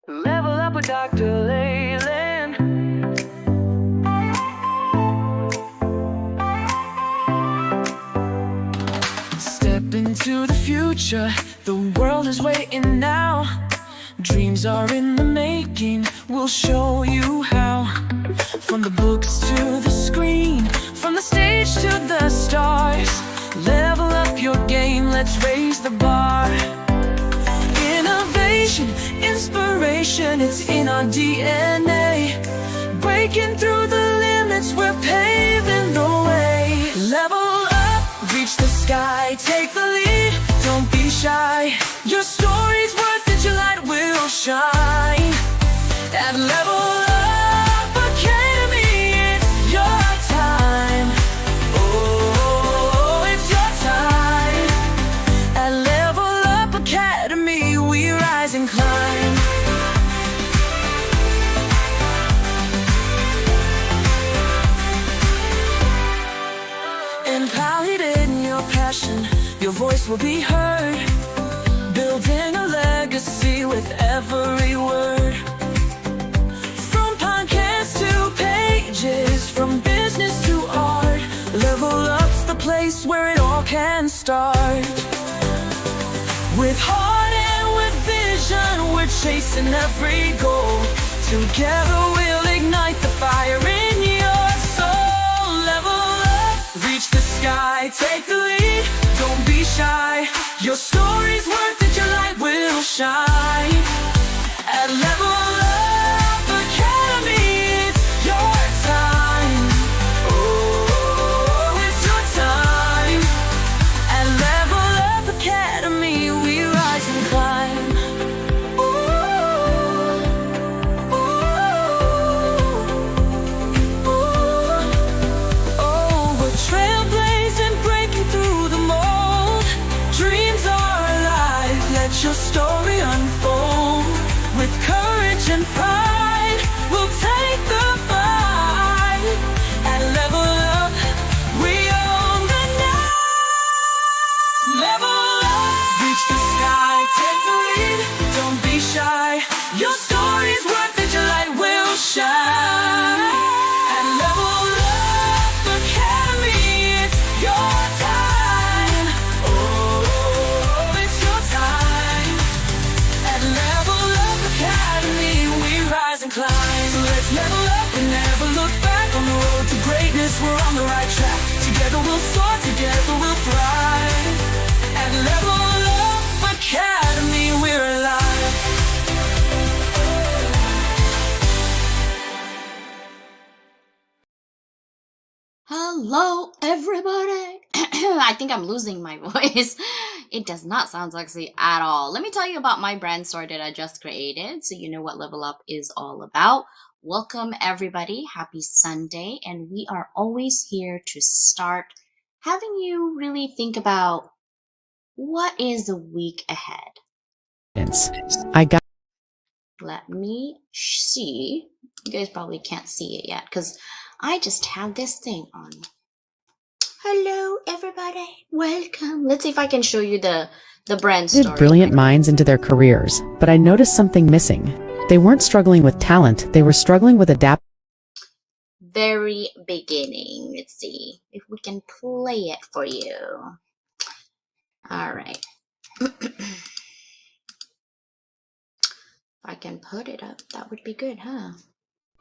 Level up with Dr. Leyland. Step into the future, the world is waiting now. Dreams are in the making, we'll show you how. From the books to the screen, from the stage to the stars. Level up your game, let's raise the bar. Innovation, inspiration, it's in our DNA. Breaking through the limits, we're paving the way. Level up, reach the sky, take the lead, don't be shy. Your story's worth it, your light will shine. At Level Up Academy, it's your time. Oh, it's your time. At Level Up Academy, we rise and climb. Empowered in your passion, your voice will be heard. Building a legacy with every word. From podcasts to pages, from business to art. Level Up's the place where it all can start. With heart and with vision, we're chasing every goal. Together we'll ignite the fire in your soul. Level up, reach the sky, take the lead, don't be shy. Your story's worth it, your light will shine. At Level Up Academy, it's your time. Oh, it's your time. At Level Up Academy, we rise and climb. Ooh, ooh, ooh. Oh, we're trailblazing, breaking through the mold. Dreams are alive, let your story unfold. With courage and pride, we'll take the fight. At Level Up, we own the night. Level up, reach the sky, take the lead, don't be shy. Your story's worth it, your light will shine. At Level Up Academy, it's your time. Oh, it's your time. At Level Up Academy, we rise and climb. So let's level up and never look back. On the road to greatness, we're on the right track. Together we'll soar, together we'll thrive. At Level Up Academy, we're alive. Hello, everybody. I think I'm losing my voice. It does not sound sexy at all. Let me tell you about my brand store that I just created so you know what Level Up is all about. Welcome, everybody. Happy Sunday. And we are always here to start having you really think about what is the week ahead. I got Let me see. You guys probably can't see it yet because I just have this thing on. Hello, everybody. Welcome. Let's see if I can show you the brand story. brilliant minds into their careers, but I noticed something missing. They weren't struggling with talent, they were struggling with Very beginning. Let's see if we can play it for you. All right. If I can put it up, that would be good, huh?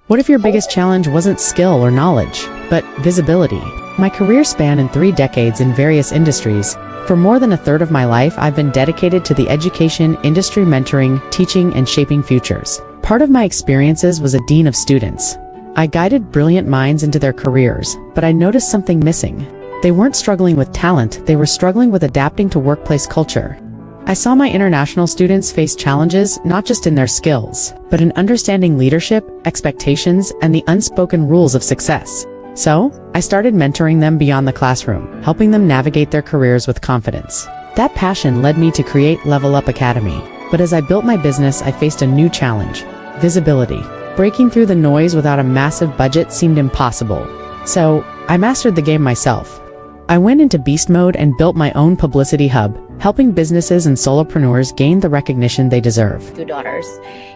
What if your biggest challenge wasn't skill or knowledge, but visibility? My career spanned in 3 decades in various industries. For more than a third of my life, I've been dedicated to the education, industry mentoring, teaching, and shaping futures. Part of my experiences was a dean of students. I guided brilliant minds into their careers, but I noticed something missing. They weren't struggling with talent, they were struggling with adapting to workplace culture. I saw my international students face challenges not just in their skills, but in understanding leadership, expectations, and the unspoken rules of success. So, I started mentoring them beyond the classroom, helping them navigate their careers with confidence. That passion led me to create Level Up Academy. But as I built my business, I faced a new challenge: visibility. Breaking through the noise without a massive budget seemed impossible. So, I mastered the game myself. I went into beast mode and built my own publicity hub, helping businesses and solopreneurs gain the recognition they deserve. 2 daughters,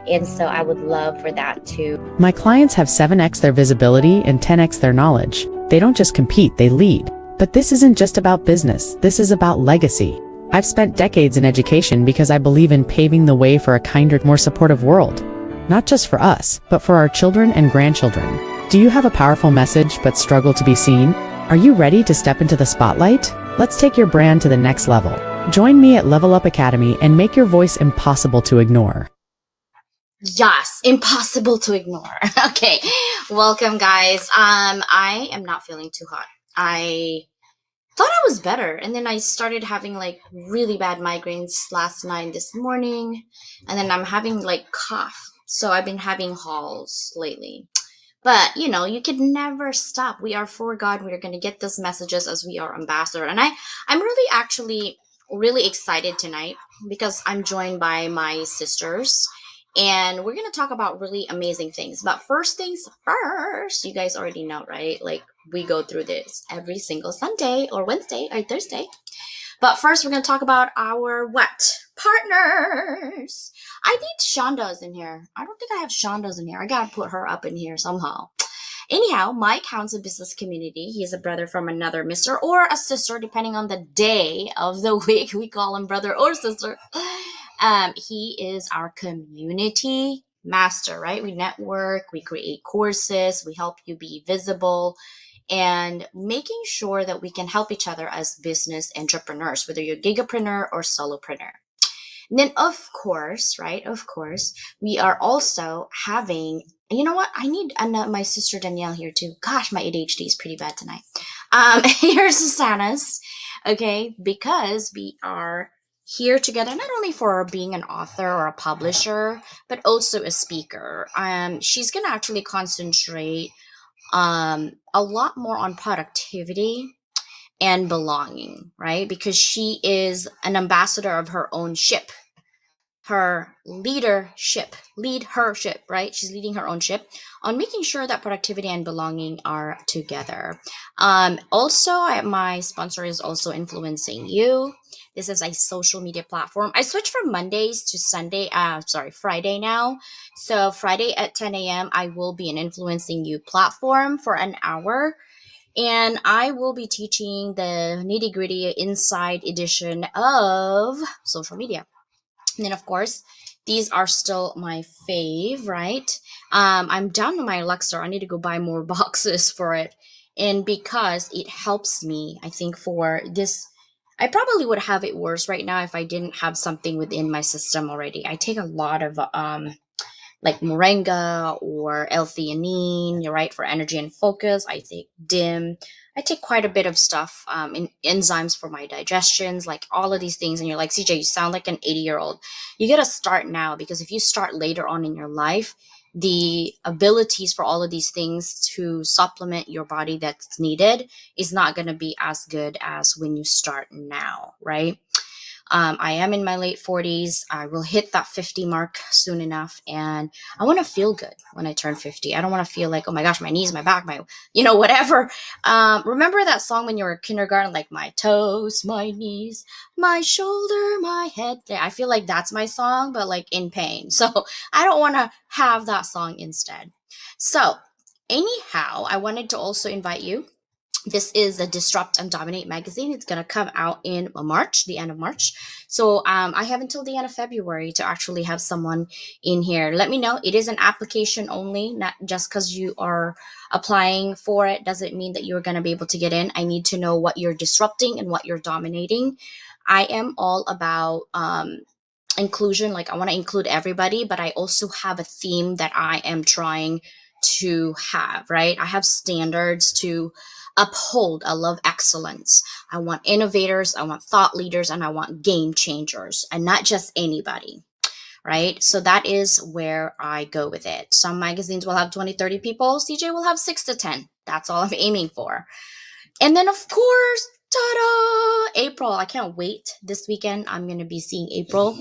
and so I would love for that to. My clients have 7x their visibility and 10x their knowledge. They don't just compete, they lead. But this isn't just about business, this is about legacy. I've spent decades in education because I believe in paving the way for a kinder, more supportive world. Not just for us, but for our children and grandchildren. Do you have a powerful message but struggle to be seen? Are you ready to step into the spotlight? Let's take your brand to the next level. Join me at Level Up Academy and make your voice impossible to ignore. Yes, impossible to ignore. Okay, welcome guys. I am not feeling too hot. I thought I was better, and then I started having like really bad migraines last night and this morning, and then I'm having like cough. So I've been having hauls lately. But you know, you can never stop. We are for God. We are going to get those messages as we are ambassador. And I'm really actually really excited tonight because I'm joined by my sisters. And we're going to talk about really amazing things. But first things first, you guys already know, right? Like we go through this every single Sunday or Wednesday or Thursday. But first, we're going to talk about our what? Partners. I think Shonda's in here. I don't think I have Shonda's in here. I got to put her up in here somehow. Anyhow, Mike counts a business community. He is a brother from another mister or a sister, depending on the day of the week. We call him brother or sister. He is our community master, right? We network, we create courses, we help you be visible, and making sure that we can help each other as business entrepreneurs, whether you're gigapreneur or solopreneur. And then, of course, right? Of course, we are also having, you know what? I need my sister Danielle here too. Gosh, my ADHD is pretty bad tonight. Here's Susannah's, okay? Because we are here together, not only for being an author or a publisher, but also a speaker. She's going to actually concentrate a lot more on productivity and belonging, right? Because she is an ambassador of her own ship, her leadership, lead her ship, right? She's leading her own ship on making sure that productivity and belonging are together. Also, my sponsor is also influencing you. This is a social media platform. I switched from Mondays to Friday now. So Friday at 10 a.m., I will be an influencing you platform for an hour. And I will be teaching the nitty gritty inside edition of social media. And then, of course, these are still my fave, right? I'm down to my Alexa. I need to go buy more boxes for it. And because it helps me, I think for this, I probably would have it worse right now if I didn't have something within my system already. I take a lot of like moringa or L-theanine, right, for energy and focus. I take DIM. I take quite a bit of stuff, in enzymes for my digestions, like all of these things. And you're like, CJ, you sound like an 80-year-old. You got to start now, because if you start later on in your life, the abilities for all of these things to supplement your body that's needed is not going to be as good as when you start now, right? I am in my late 40s. I will hit that 50 mark soon enough. And I want to feel good when I turn 50. I don't want to feel like, oh my gosh, my knees, my back, my, whatever. Remember that song when you were in kindergarten, like my toes, my knees, my shoulder, my head. Yeah, I feel like that's my song, but like in pain. So I don't want to have that song instead. So anyhow, I wanted to also invite you. This is a Disrupt and Dominate magazine. It's going to come out in March, the end of March. So I have until the end of February to actually have someone in here. Let me know. It is an application only, not just because you are applying for it doesn't mean that you're going to be able to get in. I need to know what you're disrupting and what you're dominating. I am all about inclusion. Like I want to include everybody, but I also have a theme that I am trying to have, right? I have standards to uphold. I love excellence. I want innovators, I want thought leaders, and I want game changers, and not just anybody, right? So that is where I go with it. Some magazines will have 20, 30 people. CJ will have 6 to 10. That's all I'm aiming for. And then, of course, Ta-da! April. I can't wait. This weekend, I'm gonna be seeing April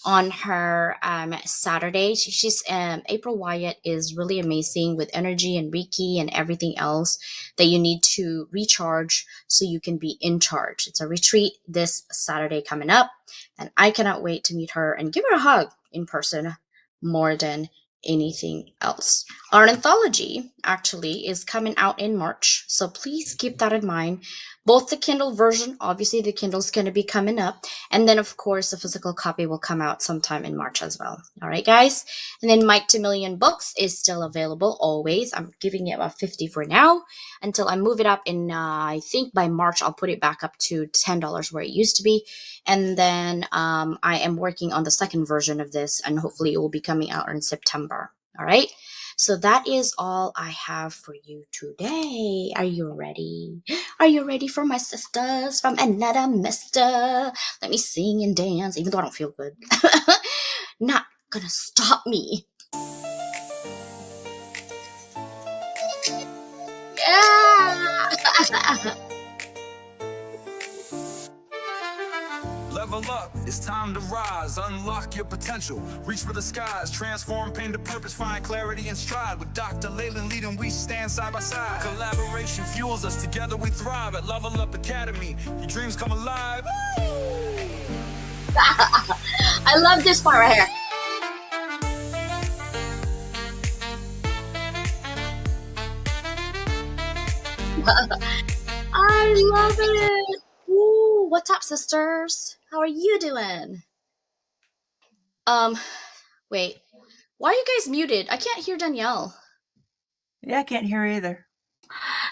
on her Saturday. She's April Wyatt is really amazing with energy and Reiki and everything else that you need to recharge so you can be in charge. It's a retreat this Saturday coming up, and I cannot wait to meet her and give her a hug in person more than anything else. Our anthology actually is coming out in March, so please keep that in mind. Both the Kindle version, obviously the Kindle's going to be coming up, and then of course the physical copy will come out sometime in March as well. All right, guys. And then Mike to Million Books is still available always. I'm giving it about 50 for now until I move it up in I think by March I'll put it back up to $10 where it used to be. And then I am working on the second version of this, and hopefully it will be coming out in September. All right. So that is all I have for you today. Are you ready? Are you ready for my sisters from another mister? Let me sing and dance, even though I don't feel good. Not gonna stop me. Yeah! Level up, it's time to rise, unlock your potential, reach for the skies, transform pain to purpose, find clarity and stride. With Dr. Leyland leading, we stand side by side. Collaboration fuels us, together we thrive at Level Up Academy. Your dreams come alive. I love this part right here. I love it. Ooh, what's up, sisters? How are you doing? Um, wait. Why are you guys muted? I can't hear Danielle. Yeah, I can't hear either.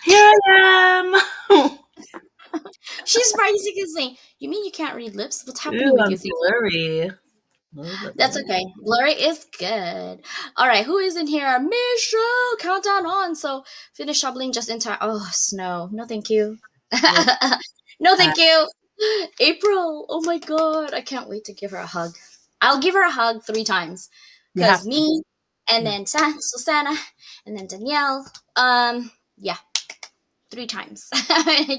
Here I am. She's rising and saying, "You mean you can't read lips? What's happening Ooh, with I'm you?" blurry. A little bit That's blurry. okay. Blurry is good. All right, who is in here? Michelle, countdown on. So finish shoveling just in time. Oh, snow. No, thank you. Yep. No, thank you. April. Oh my God. I can't wait to give her a hug. I'll give her a hug 3 times. You have Because to. me, and Yeah. then Susannah, and then Danielle. Yeah, 3 times.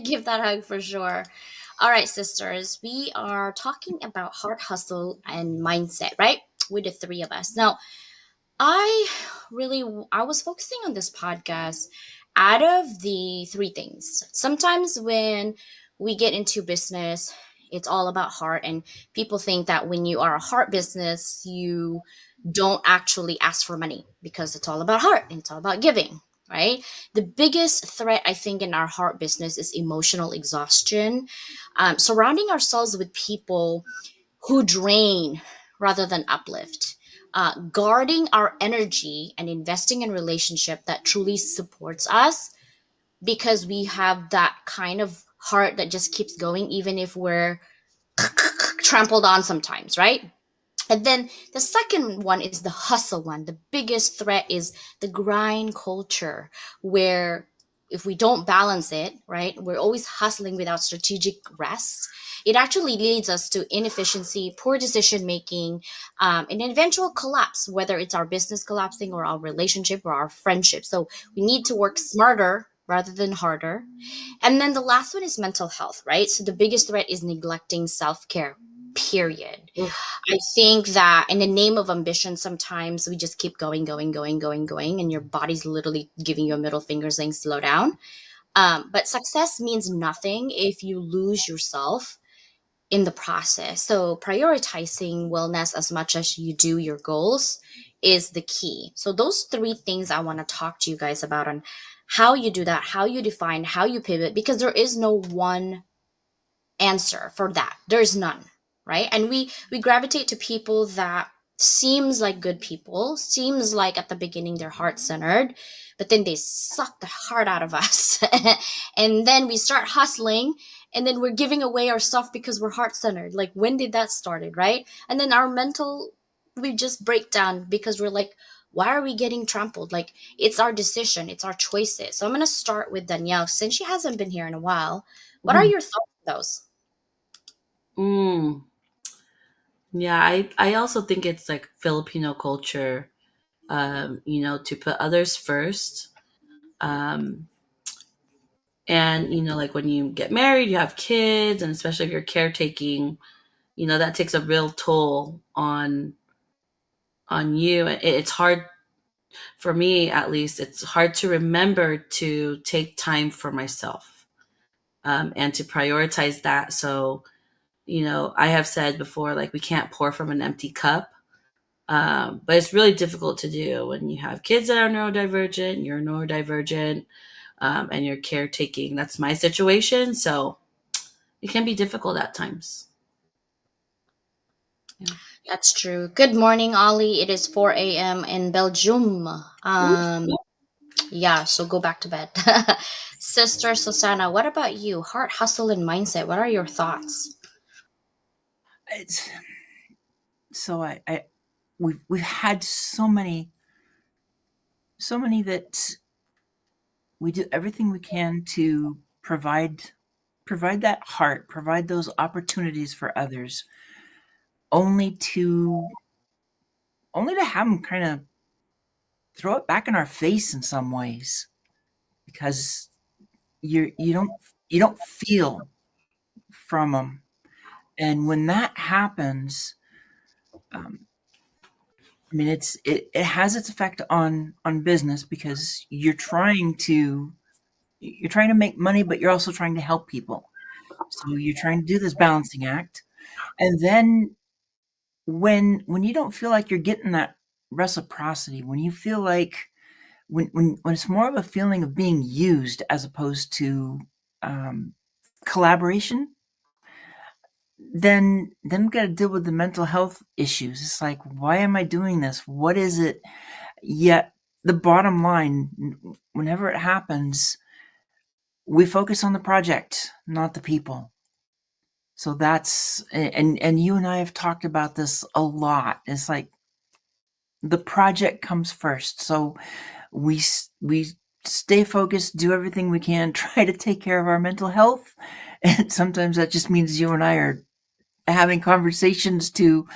Give that hug for sure. All right, sisters, we are talking about heart hustle and mindset, right? With the three of us. Now, I I was focusing on this podcast out of the three things. Sometimes when we get into business, it's all about heart, and people think that when you are a heart business, you don't actually ask for money because it's all about heart and it's all about giving, right? The biggest threat, I think, in our heart business is emotional exhaustion. Surrounding ourselves with people who drain rather than uplift, guarding our energy and investing in relationship that truly supports us, because we have that kind of heart that just keeps going even if we're trampled on sometimes, right? And then the second one is the hustle one. The biggest threat is the grind culture, where if we don't balance it, right, we're always hustling without strategic rest. It actually leads us to inefficiency, poor decision making, and an eventual collapse, whether it's our business collapsing or our relationship or our friendship. So we need to work smarter rather than harder. And then the last one is mental health, right? So the biggest threat is neglecting self care, period. Oof. I think that in the name of ambition, sometimes we just keep going, going, going, going, going, and your body's literally giving you a middle finger saying, slow down. But success means nothing if you lose yourself in the process. So prioritizing wellness as much as you do your goals is the key. So those three things I want to talk to you guys about on how you do that, how you define, how you pivot, because there is no one answer for that. There's none, right? And we gravitate to people that seems like good people, seems like at the beginning they're heart centered, but then they suck the heart out of us. And then we start hustling, and then we're giving away our stuff because we're heart centered. Like, when did that started, right? And then our mental, we just break down because we're like, why are we getting trampled? Like, it's our decision, it's our choices. So I'm going to start with Danielle since she hasn't been here in a while. What are your thoughts on those? Mm. Yeah, I also think it's like Filipino culture, to put others first. Um, And, like when you get married, you have kids, and especially if you're caretaking, that takes a real toll on you. It's hard for me, at least. It's hard to remember to take time for myself, and to prioritize that. So, I have said before, like, we can't pour from an empty cup. But it's really difficult to do when you have kids that are neurodivergent, you're neurodivergent, and you're caretaking. That's my situation. So it can be difficult at times. Yeah. That's true. Good morning, Ollie. It is 4 a.m. in Belgium. Yeah, so go back to bed. Sister Susannah, what about you? Heart, hustle, and mindset. What are your thoughts? It's so we've had so many that we do everything we can to provide that heart, provide those opportunities for others, only to have them kind of throw it back in our face in some ways, because you don't feel from them. And when that happens, I mean, it has its effect on business, because you're trying to make money, but you're also trying to help people. So you're trying to do this balancing act. And then when you don't feel like you're getting that reciprocity, when you feel like when it's more of a feeling of being used as opposed to collaboration, then we got to deal with the mental health issues. It's like, why am I doing this? What is it? Yet the bottom line, whenever it happens, we focus on the project, not the people. So that's, and you and I have talked about this a lot. It's like the project comes first. So we stay focused, do everything we can, try to take care of our mental health. And sometimes that just means you and I are having conversations to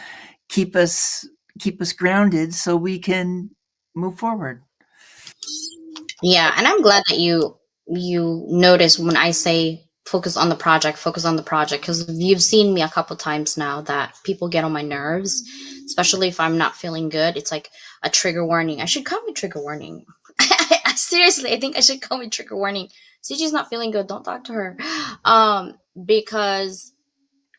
keep us grounded so we can move forward. Yeah, and I'm glad that you notice when I say focus on the project, because you've seen me a couple times now that people get on my nerves, especially if I'm not feeling good. It's like a trigger warning. I should call it trigger warning. Seriously, I think I should call it trigger warning. CG's not feeling good. Don't talk to her. Because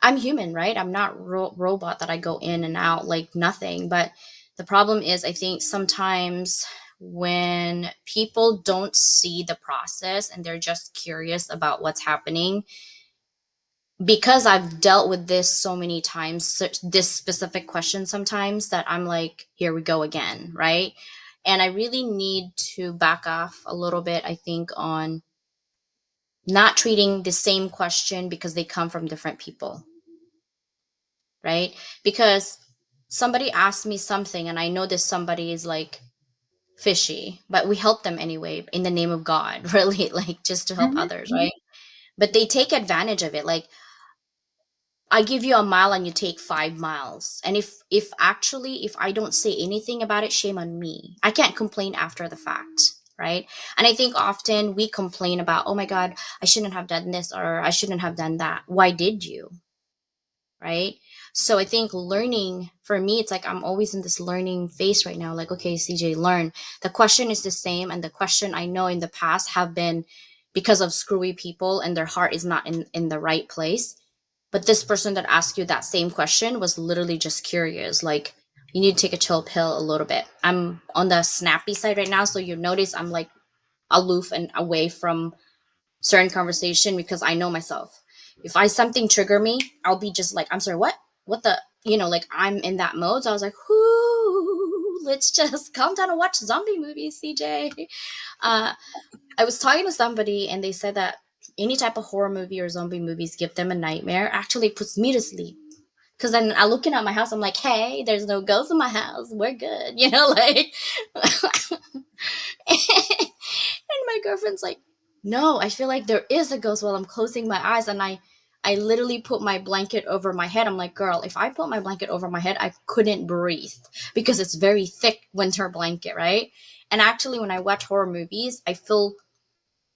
I'm human, right? I'm not robot that I go in and out like nothing. But the problem is, I think sometimes when people don't see the process and they're just curious about what's happening, because I've dealt with this so many times, this specific question sometimes, that I'm like, here we go again, right? And I really need to back off a little bit, I think, on not treating the same question because they come from different people, right? Because somebody asked me something and I know this somebody is like fishy, but we help them anyway in the name of God, really, like just to help others, right? But they take advantage of it. Like, I give you a mile and you take 5 miles. And if I don't say anything about it, shame on me. I can't complain after the fact, right? And I think often we complain about, oh my God, I shouldn't have done this or I shouldn't have done that. Why did you? Right? So I think learning for me, it's like I'm always in this learning phase right now. Like, okay, CJ, learn. The question is the same. And the question I know in the past have been because of screwy people and their heart is not in the right place. But this person that asked you that same question was literally just curious. Like, you need to take a chill pill a little bit. I'm on the snappy side right now. So you notice I'm like aloof and away from certain conversation because I know myself. If I something trigger me, I'll be just like, I'm sorry, what? What the, like I'm in that mode. So I was like, whoo, let's just calm down and watch zombie movies, CJ. I was talking to somebody and they said that any type of horror movie or zombie movies give them a nightmare actually puts me to sleep. Because then I looking at my house, I'm like, hey, there's no ghosts in my house. We're good. Like. And my girlfriend's like, no, I feel like there is a ghost while I'm closing my eyes. And I literally put my blanket over my head. I'm like, girl, if I put my blanket over my head, I couldn't breathe because it's very thick winter blanket, right? And actually, when I watch horror movies, I feel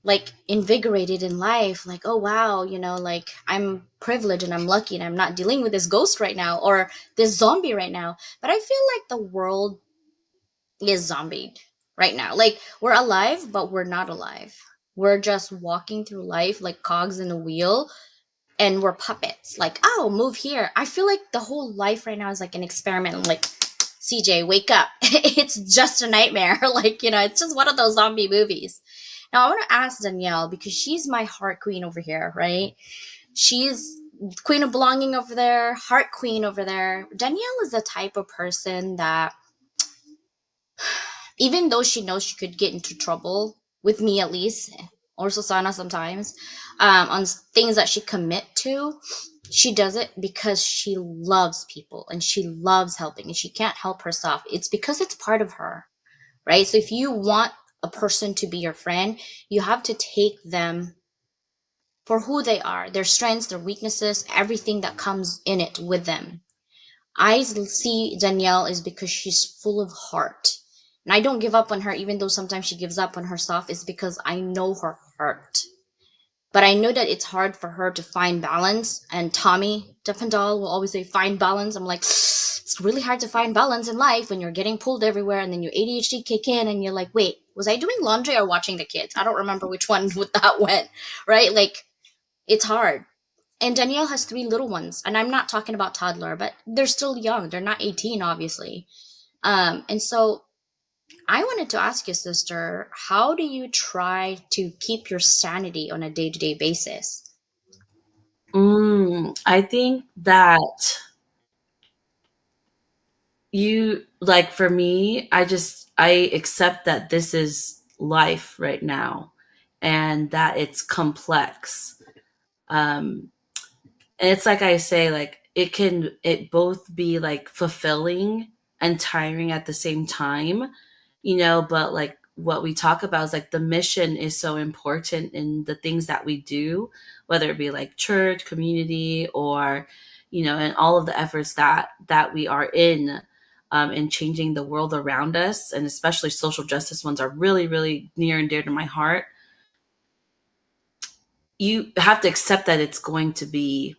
like invigorated in life, like, oh wow, like I'm privileged and I'm lucky and I'm not dealing with this ghost right now or this zombie right now. But I feel like the world is zombied right now. Like we're alive, but we're not alive. We're just walking through life like cogs in a wheel, and we're puppets. Like, oh, move here. I feel like the whole life right now is like an experiment. I'm like, CJ, wake up. It's just a nightmare. Like, it's just one of those zombie movies. Now I want to ask Danielle, because she's my heart queen over here, right? She's queen of belonging over there, heart queen over there. Danielle is the type of person that, even though she knows she could get into trouble with me at least, or Susannah sometimes, on things that she commit to, she does it because she loves people and she loves helping and she can't help herself. It's because it's part of her, right? So if you want a person to be your friend, you have to take them for who they are, their strengths, their weaknesses, everything that comes in it with them. I see Danielle is because she's full of heart. And I don't give up on her, even though sometimes she gives up on herself, is because I know her heart. But I know that it's hard for her to find balance. And Tommy Defendal will always say, find balance. I'm like, it's really hard to find balance in life when you're getting pulled everywhere and then your ADHD kick in and you're like, wait, was I doing laundry or watching the kids? I don't remember which one with that went, right? Like, it's hard. And Danielle has three little ones, and I'm not talking about toddler, but they're still young. They're not 18, obviously. And so I wanted to ask you, sister, how do you try to keep your sanity on a day-to-day basis? I think that like for me, I accept that this is life right now and that it's complex. Um, and it's like I say, like it both be like fulfilling and tiring at the same time, but like what we talk about is like the mission is so important in the things that we do, whether it be like church, community, or, and all of the efforts that we are in changing the world around us, and especially social justice ones are really, really near and dear to my heart. You have to accept that it's going to be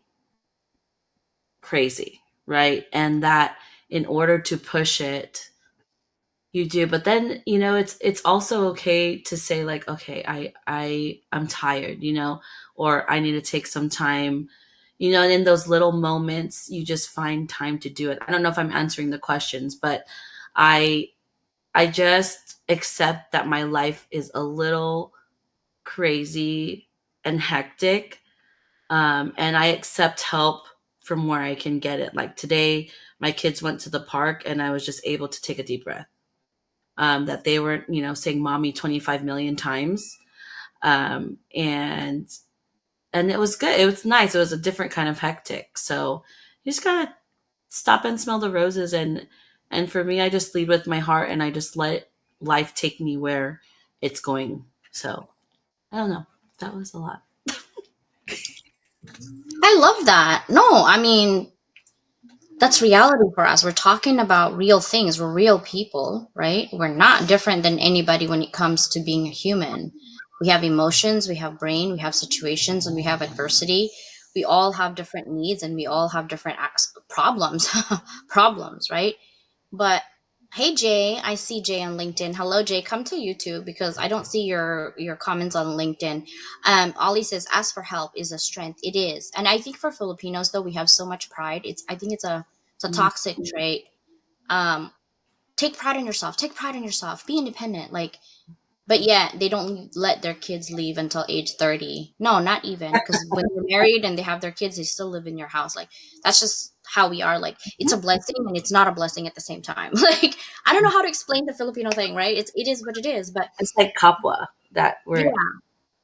crazy, right? And that in order to push it, you do. But then, it's also okay to say like, okay, I'm tired, or I need to take some time, and in those little moments, you just find time to do it. I don't know if I'm answering the questions, but I I just accept that my life is a little crazy and hectic. And I accept help from where I can get it. Like today, my kids went to the park and I was just able to take a deep breath. That they were, saying mommy 25 million times. Um, and and it was good. It was nice. It was a different kind of hectic. So you just gotta stop and smell the roses, and for me, I just lead with my heart and I just let life take me where it's going. So I don't know. That was a lot. I love that. No, I mean, that's reality for us. We're talking about real things. We're real people, right? We're not different than anybody when it comes to being a human. We have emotions, we have brain, we have situations, and we have adversity. We all have different needs and we all have different problems, problems, right? But hey, Jay, I see Jay on LinkedIn. Hello, Jay. Come to YouTube because I don't see your comments on LinkedIn. Ollie says, "Ask for help is a strength. It is, and I think for Filipinos though, we have so much pride. I think it's a toxic trait. Um, take pride in yourself. Take pride in yourself. Be independent. Like, but yeah, they don't let their kids leave until age 30. No, not even. Because when they're married and they have their kids, they still live in your house. Like, that's just how we are. Like, it's a blessing and it's not a blessing at the same time. Like, I don't know how to explain the Filipino thing, right? It is what it is. But It's like Kapwa that yeah, we're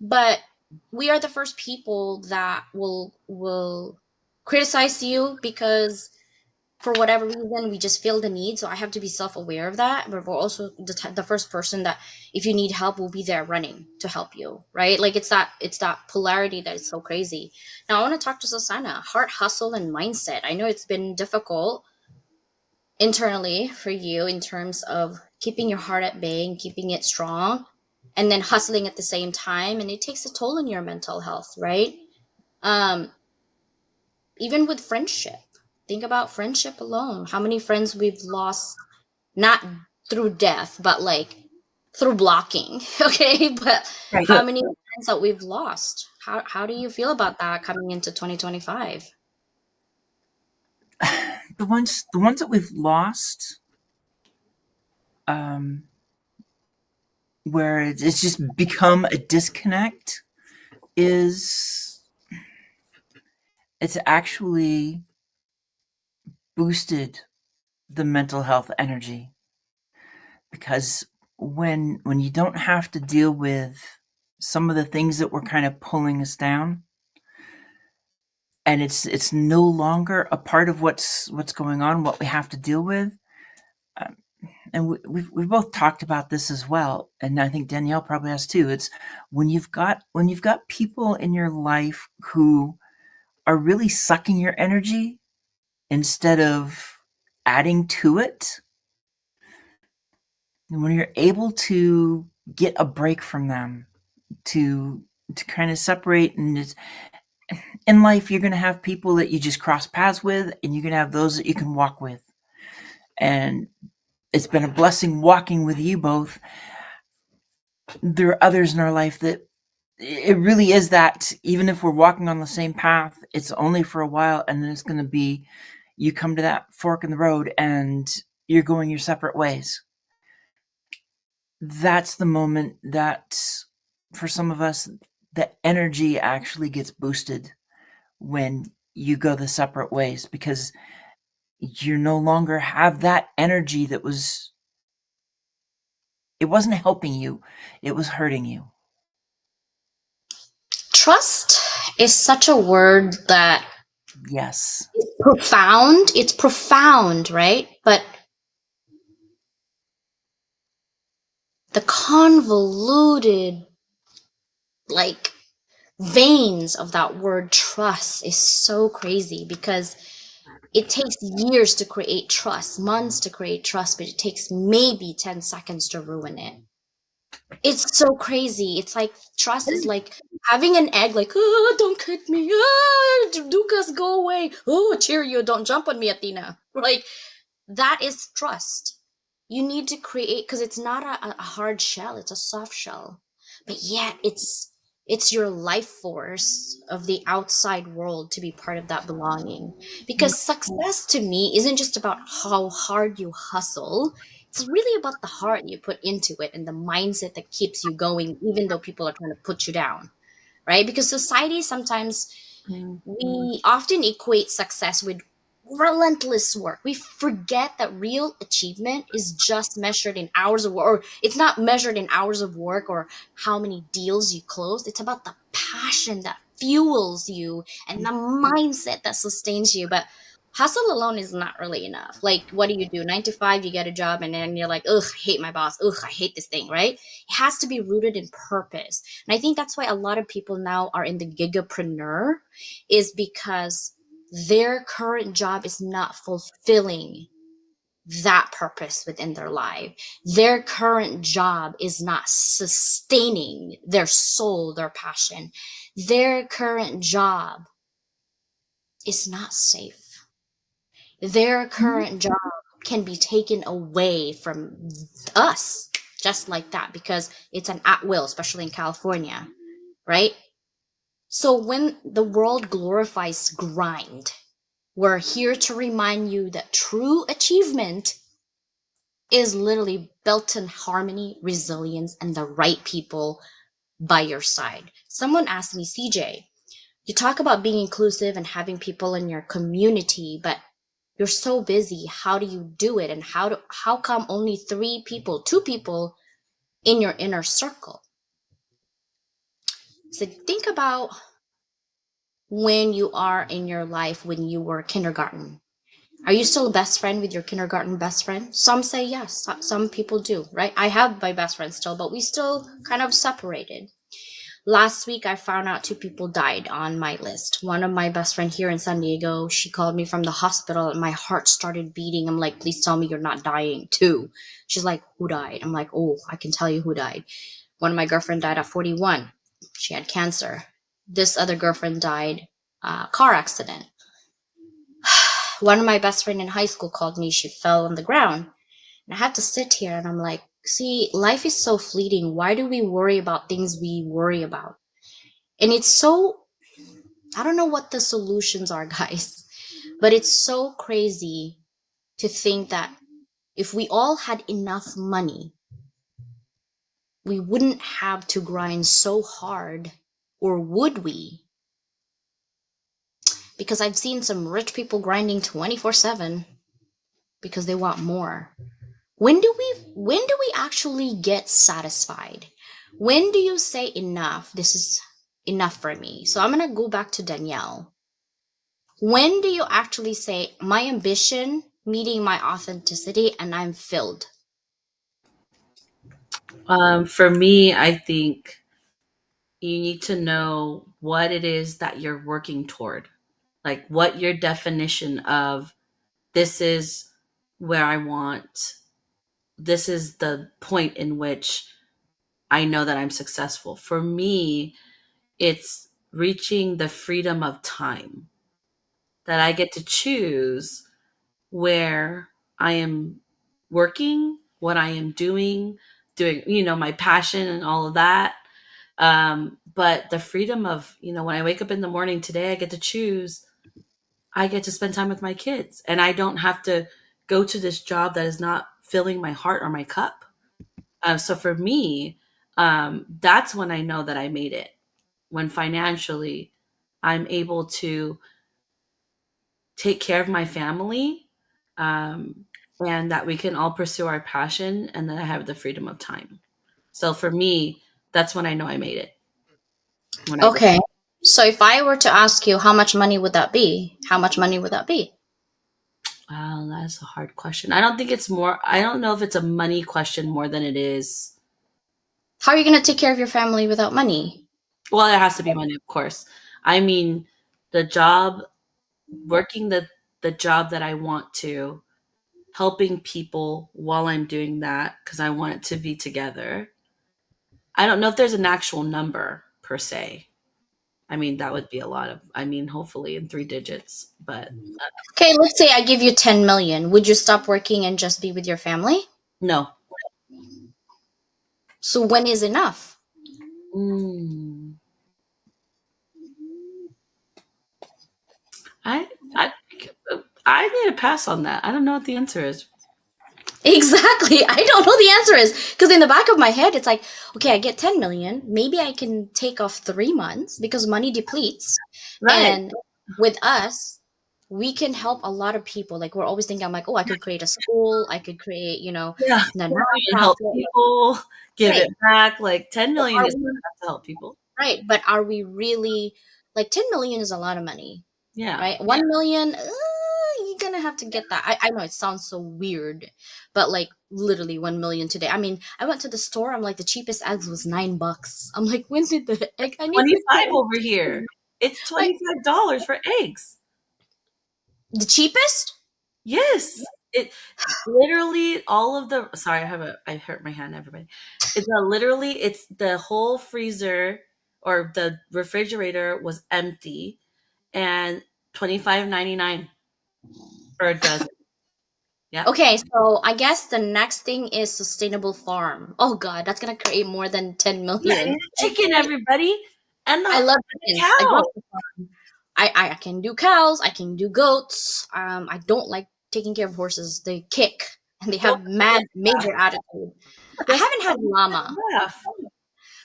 but we are the first people that will criticize you because for whatever reason we just feel the need, so I have to be self-aware of that, but we're also the first person that if you need help will be there running to help you, right? Like it's that polarity that is so crazy. Now I want to talk to Susannah. Heart, hustle, and mindset. I know it's been difficult internally for you in terms of keeping your heart at bay and keeping it strong. and then hustling at the same time, and it takes a toll on your mental health, right? um Even with friendship, think about friendship alone, how many friends we've lost, not through death, but like through blocking. Okay, but Right. how many friends that we've lost? How do you feel about that coming into 2025? The ones that we've lost, um, where it's just become a disconnect, is it's actually boosted the mental health energy, because when you don't have to deal with some of the things that were kind of pulling us down, and it's no longer a part of what's going on, what we have to deal with. um, and we've both talked about this as well, and I think Danielle probably has too. It's when you've got people in your life who are really sucking your energy instead of adding to it, and when you're able to get a break from them, to kind of separate. And it's, in life, you're going to have people that you just cross paths with, and you're going to have those that you can walk with. And it's been a blessing walking with you both. There are others in our life that it really is that even if we're walking on the same path, it's only for a while, and then it's going to be, you come to that fork in the road and you're going your separate ways. That's the moment that, for some of us, the energy actually gets boosted when you go the separate ways, because you no longer have that energy that was, it wasn't helping you, it was hurting you. Trust is such a word that Yes. is profound. It's profound, right? But the convoluted, like, veins of that word trust is so crazy, because it takes years to create trust, months to create trust, but it takes maybe 10 seconds to ruin it. It's so crazy. It's like trust is like having an egg, like, oh, don't cut me. Oh, Dukas, go away. Oh, Cheerio, don't jump on me, Athena. Like, that is trust. You need to create, because it's not a hard shell, it's a soft shell. But yet it's your life force of the outside world to be part of that belonging. Because success to me isn't just about how hard you hustle. It's really about the heart you put into it and the mindset that keeps you going, even though people are trying to put you down, right? Because society sometimes, we often equate success with relentless work. We forget that real achievement is just measured in hours of work, or it's not measured in hours of work or how many deals you close. It's about the passion that fuels you and the mindset that sustains you. But hustle alone is not really enough. Like, what do you do? 9 to 5, you get a job, and then you're like, ugh, I hate my boss. Ugh, I hate this thing, right? It has to be rooted in purpose. And I think that's why a lot of people now are in the gigapreneur, is because their current job is not fulfilling that purpose within their life. Their current job is not sustaining their soul, their passion. Their current job is not safe. Their current job can be taken away from us just like that, because it's an at will, especially in California, right? So when the world glorifies grind, we're here to remind you that true achievement is literally built in harmony, resilience, and the right people by your side. Someone asked me, CJ, you talk about being inclusive and having people in your community, but you're so busy. How do you do it? And how come only 2 people in your inner circle? So think about when you are in your life when you were kindergarten. Are you still a best friend with your kindergarten best friend? Some say yes. Some people do, right? I have my best friend still, but we still kind of separated. Last week, I found out 2 people died on my list. One of my best friend here in San Diego, she called me from the hospital and my heart started beating. I'm like, please tell me you're not dying too. She's like, who died? I'm like, oh, I can tell you who died. One of my girlfriend died at 41. She had cancer. This other girlfriend died car accident. One of my best friend in high school called me. She fell on the ground. And I have to sit here and I'm like, see, life is so fleeting. Why do we worry about things we worry about? And it's so, I don't know what the solutions are, guys, but it's so crazy to think that if we all had enough money, we wouldn't have to grind so hard, or would we? Because I've seen some rich people grinding 24/7 because they want more. When do we actually get satisfied? When do you say enough? This is enough for me. So I'm going to go back to Danielle. When do you actually say my ambition meeting my authenticity and I'm filled? For me, I think you need to know what it is that you're working toward. Like what your definition of this is where I want, this is the point in which I know that I'm successful. For me, it's reaching the freedom of time that I get to choose where I am working, what I am doing, my passion and all of that. But the freedom of, when I wake up in the morning today, I get to choose, I get to spend time with my kids and I don't have to go to this job that is not filling my heart or my cup. So for me, that's when I know that I made it. When financially I'm able to take care of my family, um, and that we can all pursue our passion and that I have the freedom of time. So for me, that's when I know I made it. When I work. Okay. So if I were to ask you how much money would that be? How much money would that be? Oh, that's a hard question. I don't know if it's a money question more than it is. How are you going to take care of your family without money? Well, it has to be money, of course. I mean, the job, working the job that I want to, helping people while I'm doing that because I want it to be together. I don't know if there's an actual number per se. I mean, that would be a lot of, hopefully in three digits, but Okay, let's say I give you 10 million. Would you stop working and just be with your family? no. So when is enough? Mm. I, I, I need a pass on that. I don't know what the answer is. Exactly. I don't know the answer is because in the back of my head, it's like, okay, I get 10 million. Maybe I can take off 3 months because money depletes. Right. And with us, we can help a lot of people. Like we're always thinking, I'm like, oh, I could create a school. I could create, Yeah. the You can help nonprofit. people, give Right. it back. Like 10 But million are is not we, enough to help people. right. But are we really like 10 million is a lot of money, Yeah. right? 1 million, you're gonna have to get that. I know it sounds so weird, but like literally 1 million today. I mean, I went to the store. I'm like, the cheapest eggs was $9. I'm like, when did the egg? I need the 25 egg. over here. It's Like $25 for eggs. the cheapest? Yes. It literally all of the sorry, I hurt my hand, everybody. It's the whole freezer or the refrigerator was empty and 25.99 for a dozen. Yep. Okay, so I guess the next thing is sustainable farm. Oh God, that's gonna create more than 10 Yeah, million. and chicken, everybody. And I love the chickens. I grew cow. up with farm. I can do cows. I can do goats. I don't like taking care of horses. They kick and they Don't have mad major attitude. I just haven't had llama, laugh.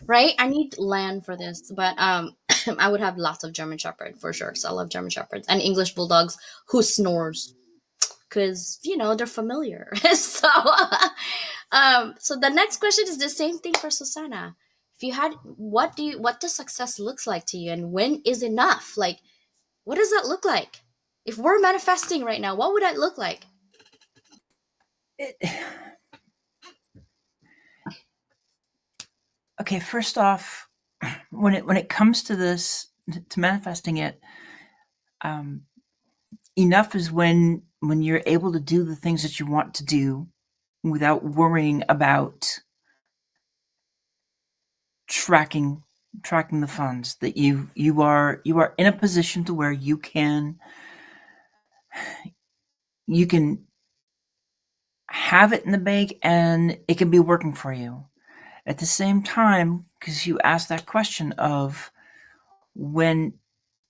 right? I need land for this, but I would have lots of German Shepherd for sure. Because I love German Shepherds and English bulldogs who snores because they're familiar. So the next question is the same thing for Susannah. If you had, what does success looks like to you, and when is enough? Like, what does that look like? If we're manifesting right now, what would that look like? It, okay, first off, when it comes to this, to manifesting it, enough is when you're able to do the things that you want to do without worrying about tracking the funds, that you are in a position to where you can have it in the bank and it can be working for you. At the same time, because you asked that question of when,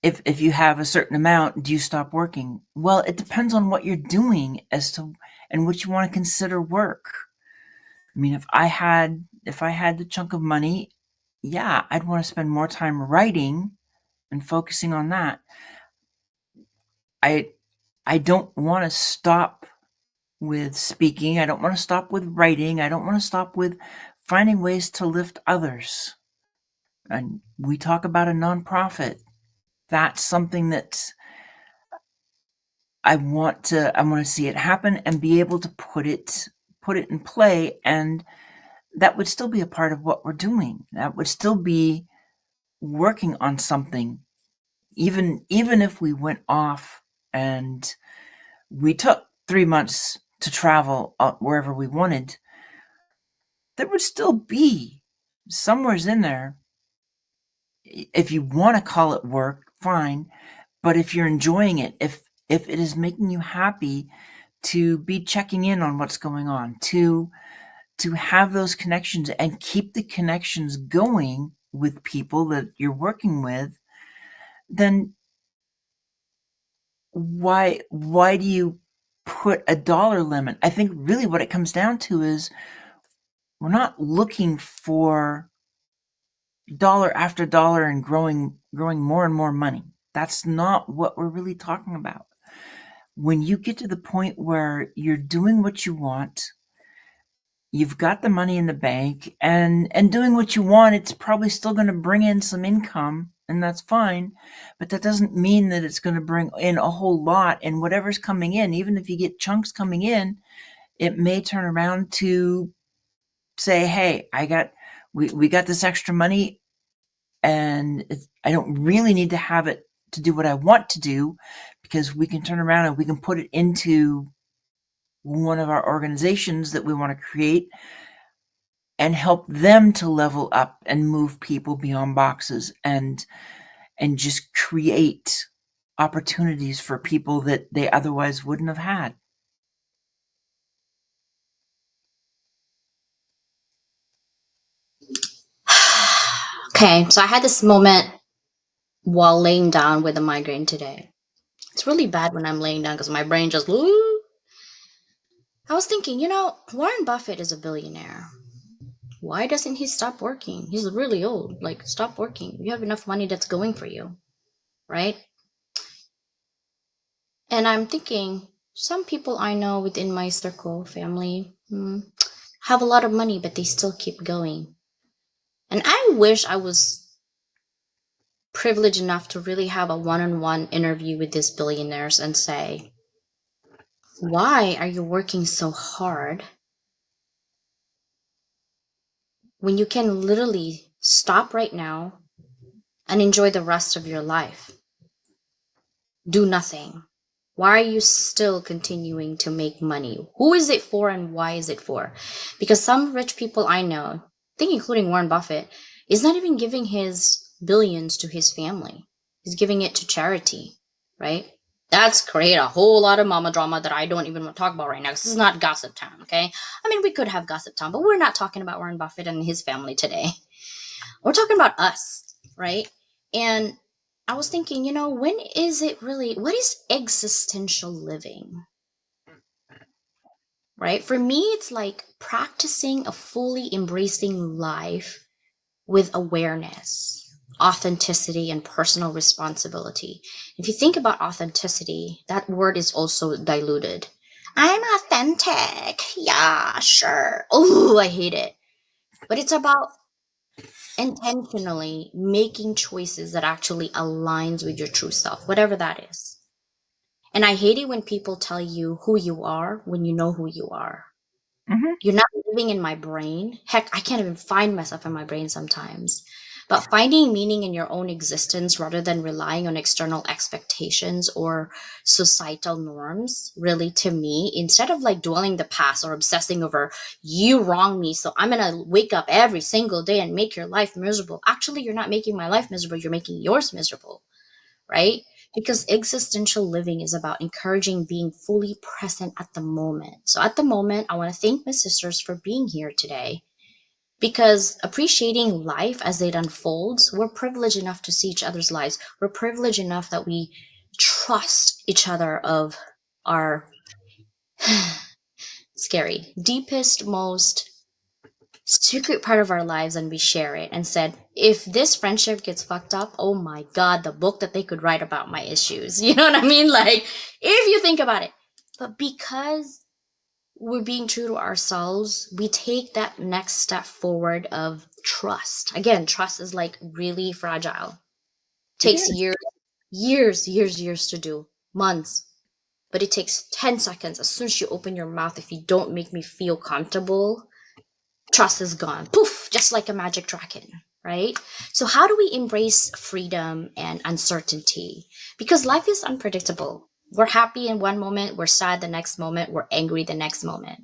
if you have a certain amount, do you stop working? Well, it depends on what you're doing as to and what you want to consider work. I mean, if I had the chunk of money, yeah, I'd want to spend more time writing and focusing on that. I don't want to stop with speaking. I don't want to stop with writing. I don't want to stop with finding ways to lift others. And we talk about a nonprofit. That's something that I want to see it happen and be able to put it in play, and that would still be a part of what we're doing. That would still be working on something, even if we went off and we took 3 months to travel wherever we wanted. There would still be somewheres in there. If you want to call it work, fine. But if you're enjoying it, if it is making you happy to be checking in on what's going on, to have those connections and keep the connections going with people that you're working with, then why do you put a dollar limit? I think really what it comes down to is we're not looking for dollar after dollar and growing more and more money. That's not what we're really talking about. When you get to the point where you're doing what you want, you've got the money in the bank, and doing what you want, it's probably still going to bring in some income, and that's fine. But that doesn't mean that it's going to bring in a whole lot. And whatever's coming in, even if you get chunks coming in, it may turn around to say, hey, we got this extra money, and I don't really need to have it to do what I want to do, because we can turn around and we can put it into one of our organizations that we want to create and help them to level up and move people beyond boxes, and just create opportunities for people that they otherwise wouldn't have had. Okay, so I had this moment while laying down with a migraine today. It's really bad when I'm laying down because my brain just. I was thinking, Warren Buffett is a billionaire. Why doesn't he stop working? He's really old. Like, stop working. You have enough money that's going for you, right? And I'm thinking, some people I know within my circle, family, have a lot of money, but they still keep going. And I wish I was privileged enough to really have a one-on-one interview with these billionaires and say, why are you working so hard when you can literally stop right now and enjoy the rest of your life? Do nothing. Why are you still continuing to make money? Who is it for and why is it for? Because some rich people I know, I think including Warren Buffett, is not even giving his billions to his family. He's giving it to charity, right? That's create a whole lot of mama drama that I don't even want to talk about right now. This is not gossip time, okay? I mean, we could have gossip time, but we're not talking about Warren Buffett and his family today. We're talking about us, right? And I was thinking, when is it really, what is existential living? Right? For me, it's like practicing a fully embracing life with awareness, authenticity, and personal responsibility. If you think about authenticity, that word is also diluted. I'm authentic. Yeah, sure. Oh, I hate it. But it's about intentionally making choices that actually aligns with your true self, whatever that is. And I hate it when people tell you who you are when you know who you are. Mm-hmm. You're not living in my brain. Heck, I can't even find myself in my brain sometimes. But finding meaning in your own existence rather than relying on external expectations or societal norms, really, to me, instead of like dwelling the past or obsessing over you wrong me, so I'm gonna wake up every single day and make your life miserable. Actually, you're not making my life miserable, you're making yours miserable, right? Because existential living is about encouraging being fully present at the moment. So, at the moment, I want to thank my sisters for being here today because appreciating life as it unfolds, we're privileged enough to see each other's lives. We're privileged enough that we trust each other of our scary, deepest, most secret part of our lives, and we share it and said, if this friendship gets fucked up, oh my god, the book that they could write about my issues. You know what I mean? Like, if you think about it. But because we're being true to ourselves, we take that next step forward of trust. Again, trust is like really fragile. It Takes is. years to do, months. But it takes 10 seconds. As soon as you open your mouth, if you don't make me feel comfortable, trust is gone. Poof, just like a magic dragon, right? So, how do we embrace freedom and uncertainty? Because life is unpredictable. We're happy in one moment, we're sad the next moment, we're angry the next moment.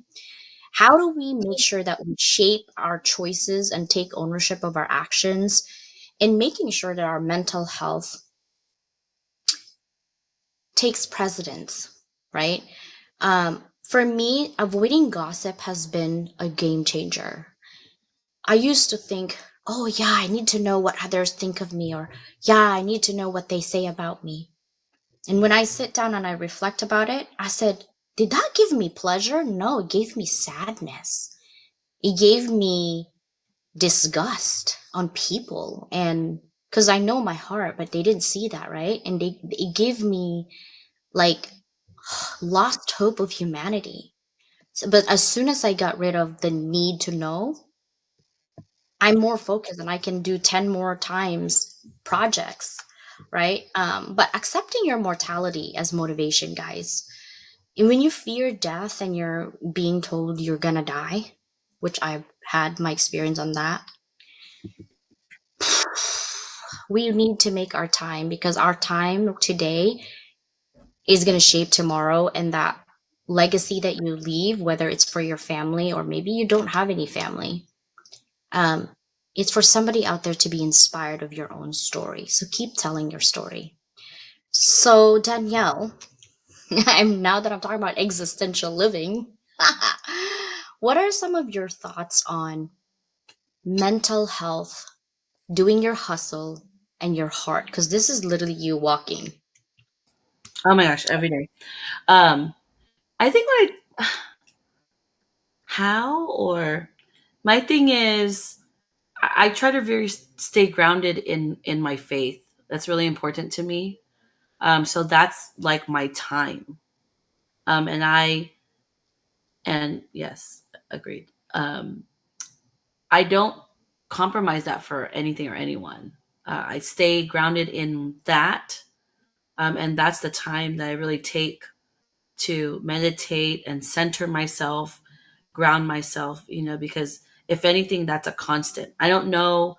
How do we make sure that we shape our choices and take ownership of our actions and making sure that our mental health takes precedence, right? For me, avoiding gossip has been a game changer. I used to think, oh, yeah, I need to know what others think of me, or yeah, I need to know what they say about me. And when I sit down and I reflect about it, I said, did that give me pleasure? No, it gave me sadness. It gave me disgust on people. And because I know my heart, but they didn't see that, right? And it gave me like lost hope of humanity. So, but as soon as I got rid of the need to know, I'm more focused and I can do 10 more times projects, right? But accepting your mortality as motivation, guys. And when you fear death and you're being told you're gonna die, which I've had my experience on that, we need to make our time because our time today is gonna shape tomorrow, and that legacy that you leave, whether it's for your family or maybe you don't have any family, um, it's for somebody out there to be inspired of your own story. So keep telling your story. So Danielle, I'm now that I'm talking about existential living, what are some of your thoughts on mental health, doing your hustle, and your heart? Because this is literally you walking. Oh my gosh, every day. Um, I think how or my thing is I try to very stay grounded in my faith. That's really important to me. So that's like my time. And yes, agreed. I don't compromise that for anything or anyone. I stay grounded in that. And that's the time that I really take to meditate and center myself, ground myself, because if anything, that's a constant. I don't know,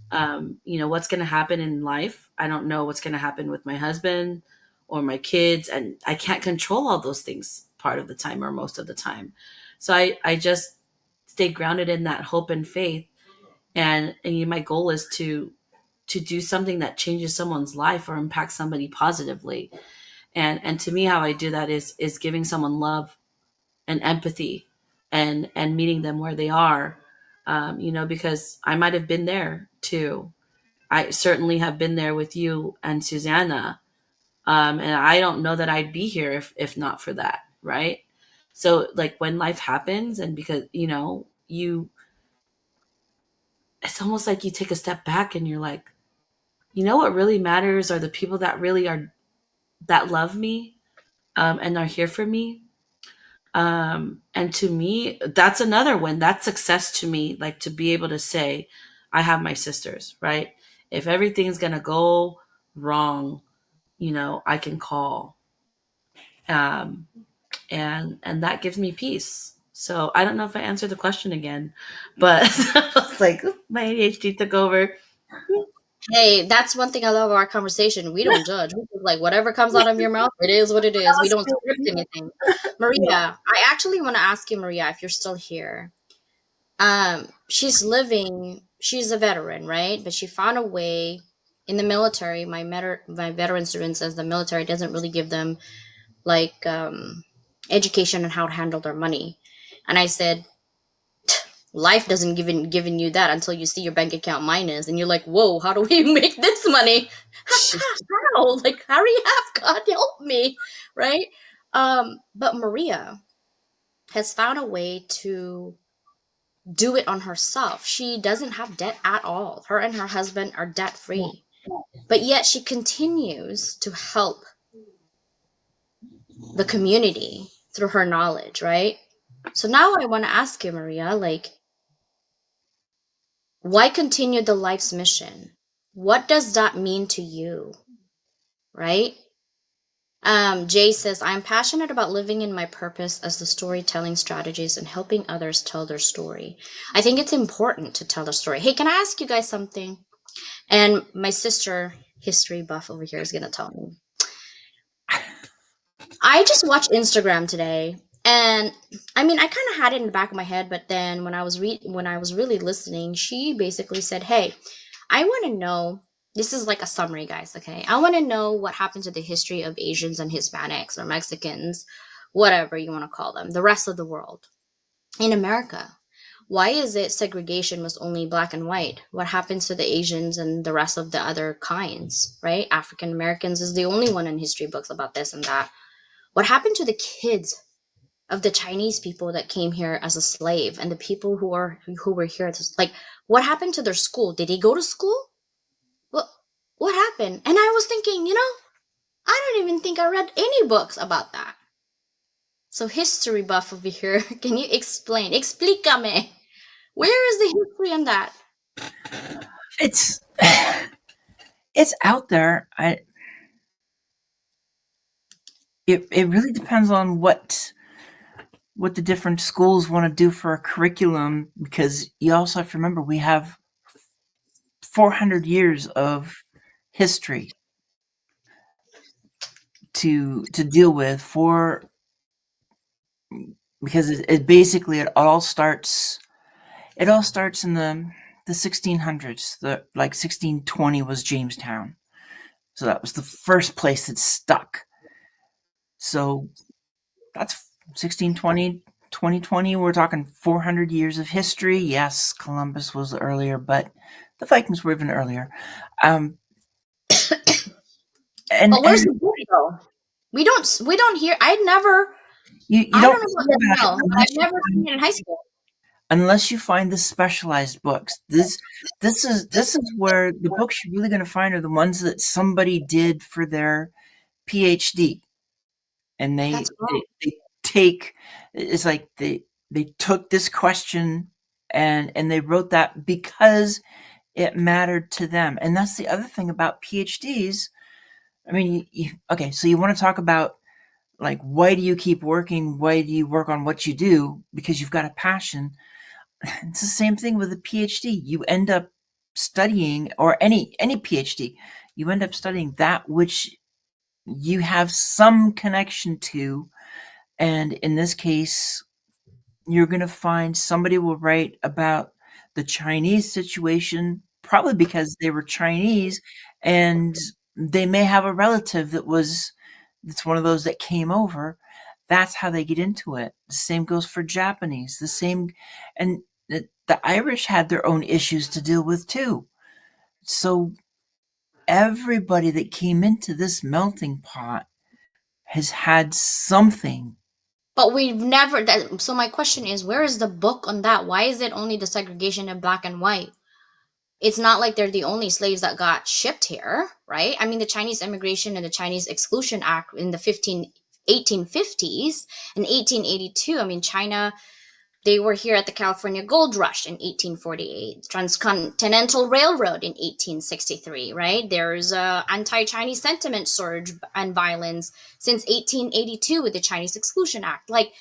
what's going to happen in life. I don't know what's going to happen with my husband or my kids. And I can't control all those things part of the time or most of the time. So I just stay grounded in that hope and faith. And my goal is to do something that changes someone's life or impacts somebody positively. And to me, how I do that is giving someone love and empathy and meeting them where they are. Because I might have been there too. I certainly have been there with you and Susannah. And I don't know that I'd be here if not for that, right? So like when life happens, and because it's almost like you take a step back and you're like, what really matters are the people that really are that love me, and are here for me. And to me, that's another one. That's success to me, like to be able to say, I have my sisters, right? If everything's gonna go wrong, I can call. Um, and that gives me peace. So I don't know if I answered the question again, but I was like, my ADHD took over. Hey, that's one thing I love about our conversation. We don't judge. We just, like, whatever comes out of your mouth, it is what it is. We don't script anything. Yeah. Maria, I actually want to ask you, Maria, if you're still here. She's a veteran, right? But she found a way in the military. My veteran student says the military doesn't really give them like education on how to handle their money. And I said, life doesn't given you that until you see your bank account minus, and you're like, whoa, how do we make this money? How? Like, hurry up, God help me, right? But Maria has found a way to do it on herself. She doesn't have debt at all. Her and her husband are debt free, but yet she continues to help the community through her knowledge, right? So now I want to ask you, Maria, like, why continue the life's mission? What does that mean to you, right? Jay says, I'm passionate about living in my purpose as the storytelling strategist and helping others tell their story. I think it's important to tell the story. Hey, can I ask you guys something? And my sister, history buff over here, is going to tell me. I just watched Instagram today, and I mean, I kind of had it in the back of my head, but then when I was really listening, she basically said, "Hey, I want to know." This is like a summary, guys. Okay, I want to know what happened to the history of Asians and Hispanics or Mexicans, whatever you want to call them, the rest of the world in America. Why is it segregation was only black and white? What happens to the Asians and the rest of the other kinds, right? African Americans is the only one in history books about this and that. What happened to the kids of the Chinese people that came here as a slave and the people who were here like, what happened to their school? Did they go to school? What happened? And I was thinking, I don't even think I read any books about that. So history buff over here, can you explain? Explícame. Where is the history on that? It's it's out there. It really depends on what the different schools want to do for a curriculum, because you also have to remember we have 400 years of history to deal with, because it basically it all starts in the 1600s. Like 1620 was Jamestown, so that was the first place that stuck. So that's 1620, 2020. We're talking 400 years of history. Yes, Columbus was earlier, but the Vikings were even earlier. And But where's the book though? We don't hear. you I don't don't know hear about about it Danielle, but I've never seen it in high school. unless you find the specialized books. This is where the books you're really going to find are the ones that somebody did for their PhD, and That's wrong. they take it's like they took this question and they wrote that because it mattered to them. And that's the other thing about PhDs. I mean, okay, so you want to talk about, like, why do you keep working? Why do you work on what you do? Because you've got a passion. It's the same thing with a PhD. You end up studying, or any PhD, you end up studying that which you have some connection to. And in this case, you're going to find somebody will write about the Chinese situation, probably because they were Chinese, and they may have a relative that's one of those that came over. That's how they get into it. The same goes for Japanese. The same, and the Irish had their own issues to deal with too. So everybody that came into this melting pot has had something. But we've never. So my question is, where is the book on that? Why is it only the segregation in black and white? It's not like they're the only slaves that got shipped here, right? I mean, the Chinese Immigration and the Chinese Exclusion Act in the 1850s and 1882. I mean, China, they were here at the California Gold Rush in 1848, Transcontinental Railroad in 1863, right? There's a anti-Chinese sentiment surge and violence since 1882 with the Chinese Exclusion Act. Like,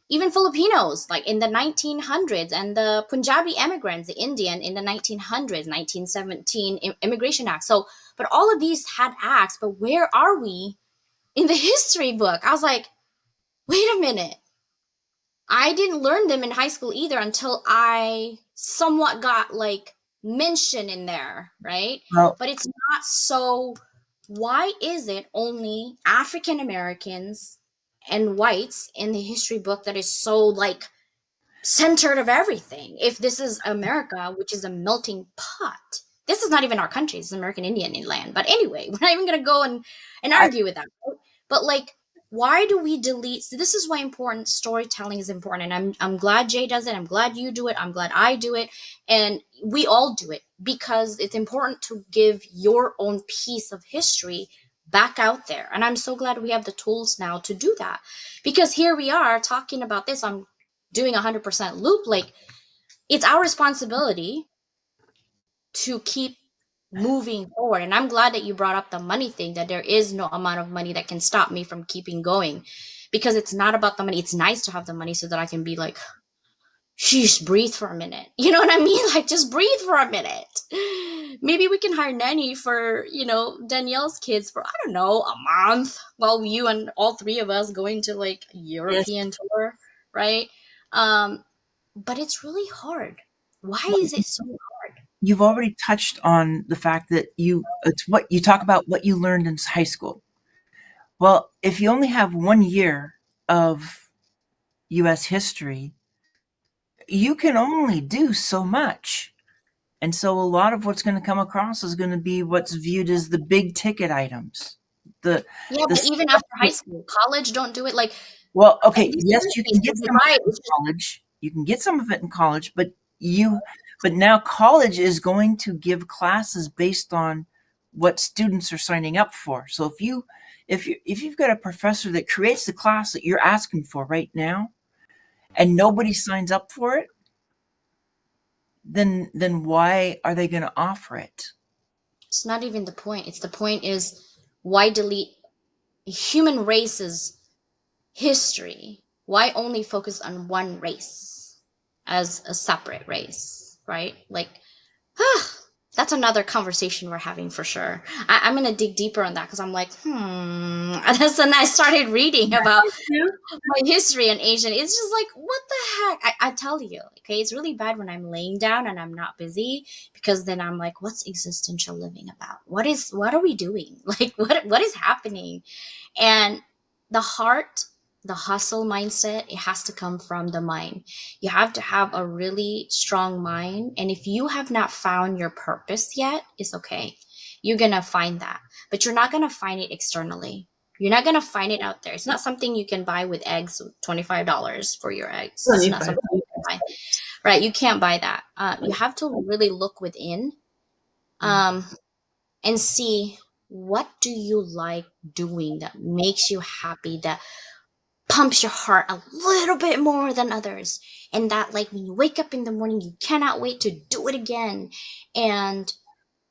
even Filipinos, like in the 1900s, and the Punjabi immigrants, the Indian in the 1900s, 1917 Immigration Act. So, but all of these had acts, but where are we in the history book? I was like, wait a minute. I didn't learn them in high school either until I somewhat got like mention in there, right? Well, But it's not so. Why is it only African Americans and whites in the history book that is so like centered of everything? If this is America, which is a melting pot, this is not even our country, it's American Indian land. But anyway, we're not even gonna go and I, argue with that, right? But like, why do we delete? So this is why important storytelling is important, and I'm glad Jay does it, I'm glad you do it, I'm glad I do it, and we all do it, because it's important to give your own piece of history back out there. And I'm so glad we have the tools now to do that, because here we are talking about this. I'm doing 100% loop. Like, it's our responsibility to keep moving forward. And I'm glad that you brought up the money thing, that there is no amount of money that can stop me from keeping going, because it's not about the money. It's nice to have the money so that I can be like, sheesh, breathe for a minute. You know what I mean? Like, just breathe for a minute. Maybe we can hire nanny for, Danielle's kids for, I don't know, a month, while you and all three of us going to like a Yes. European tour, right? Um, but it's really hard. Why is it so hard? you've already touched on the fact that it's what you talk about what you learned in high school. Well, if you only have 1 year of US history, you can only do so much. And so a lot of what's going to come across is going to be what's viewed as the big ticket items. The Yeah, the but even stuff after high school, college don't do it. Like, Well, okay, these yes, you can countries, get you're some of right. it in college. You can get some of it in college, but now college is going to give classes based on what students are signing up for. So if you've got a professor that creates the class that you're asking for right now and nobody signs up for it, then why are they going to offer it? It's not even the point. It's the point is, why delete human race's history? Why only focus on one race as a separate race, right? Like, that's another conversation we're having for sure. I'm gonna dig deeper on that, because I'm like, That's when I started reading about my history and Asian. It's just like, what the heck? I tell you, okay, it's really bad when I'm laying down and I'm not busy, because then I'm like, what's existential living about? What are we doing? Like, what is happening? And the heart, the hustle mindset, it has to come from the mind. You have to have a really strong mind. And if you have not found your purpose yet, it's okay. You're going to find that. But you're not going to find it externally. You're not going to find it out there. It's not something you can buy with eggs, $25 for your eggs. It's not 25. something you can buy. Right. You can't buy that. You have to really look within. Um, and see, what do you like doing that makes you happy, that pumps your heart a little bit more than others, and that, like, when you wake up in the morning, you cannot wait to do it again, and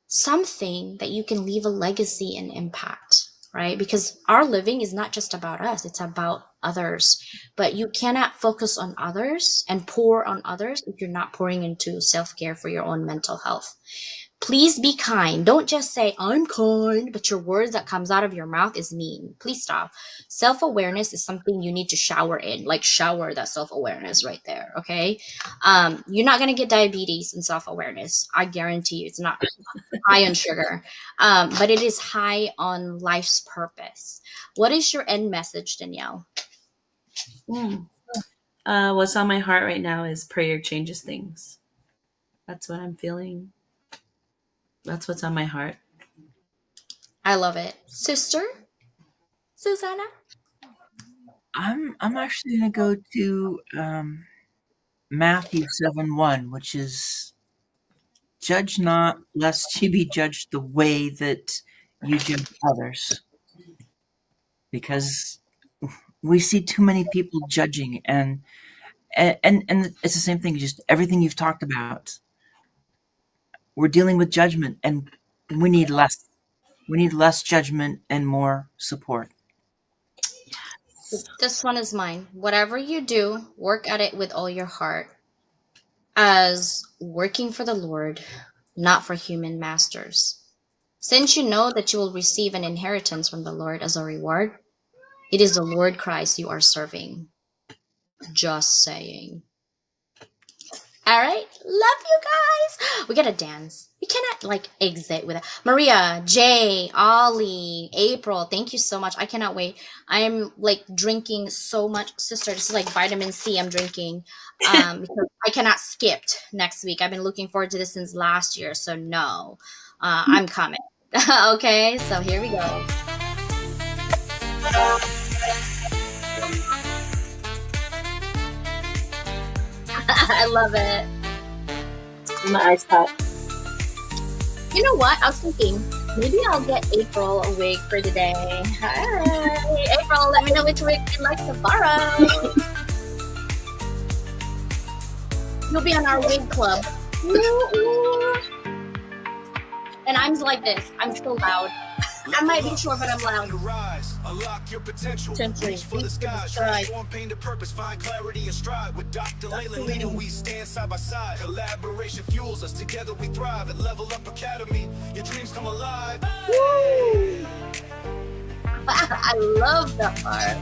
something that you can leave a legacy and impact, right? Because our living is not just about us, it's about others. But you cannot focus on others and pour on others if you're not pouring into self-care for your own mental health. Please be kind. Don't just say, I'm kind, but your words that comes out of your mouth is mean. Please stop. Self-awareness is something you need to shower in, like shower that self-awareness right there. Okay. You're not going to get diabetes in self-awareness. I guarantee you it's not high on sugar. But it is high on life's purpose. What is your end message, Danielle? Mm. What's on my heart right now is prayer changes things. That's what I'm feeling. That's what's on my heart. I love it. Sister, Susannah? I'm actually going to go to Matthew 7:1, which is judge not, lest ye be judged the way that you judge others. Because we see too many people judging, and it's the same thing, just everything you've talked about. We're dealing with judgment, and we need less. We need less judgment and more support. This one is mine. Whatever you do, work at it with all your heart, as working for the Lord, not for human masters. Since you know that you will receive an inheritance from the Lord as a reward, it is the Lord Christ you are serving. Just saying. All right, love you guys. We gotta dance. We cannot like exit without Maria, Jay, Ollie, April. Thank you so much. I cannot wait. I'm like drinking so much, sister. This is like vitamin C. I'm drinking because I cannot skip next week. I've been looking forward to this since last year. So no, I'm coming. Okay, so here we go. I love it. My ice pop. You know what? I was thinking maybe I'll get April a wig for today. Hi, April. Let me know which wig you'd like to borrow. You'll be on our wig club. Ooh, ooh. And I'm like this. I'm still loud. I might be short, but I'm loud. Unlock your potential. Potentially. Reach for the skies. Transform pain to purpose. Find clarity and stride. With Dr. Leyland leading, we stand side by side. Collaboration fuels us. Together we thrive. At Level Up Academy, your dreams come alive. Woo! I love that part.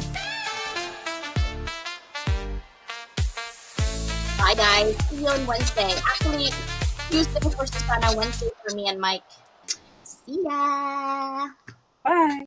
Bye, guys. See you on Wednesday. Actually, Tuesday for Susannah, Wednesday for me and Mike. See ya. Bye.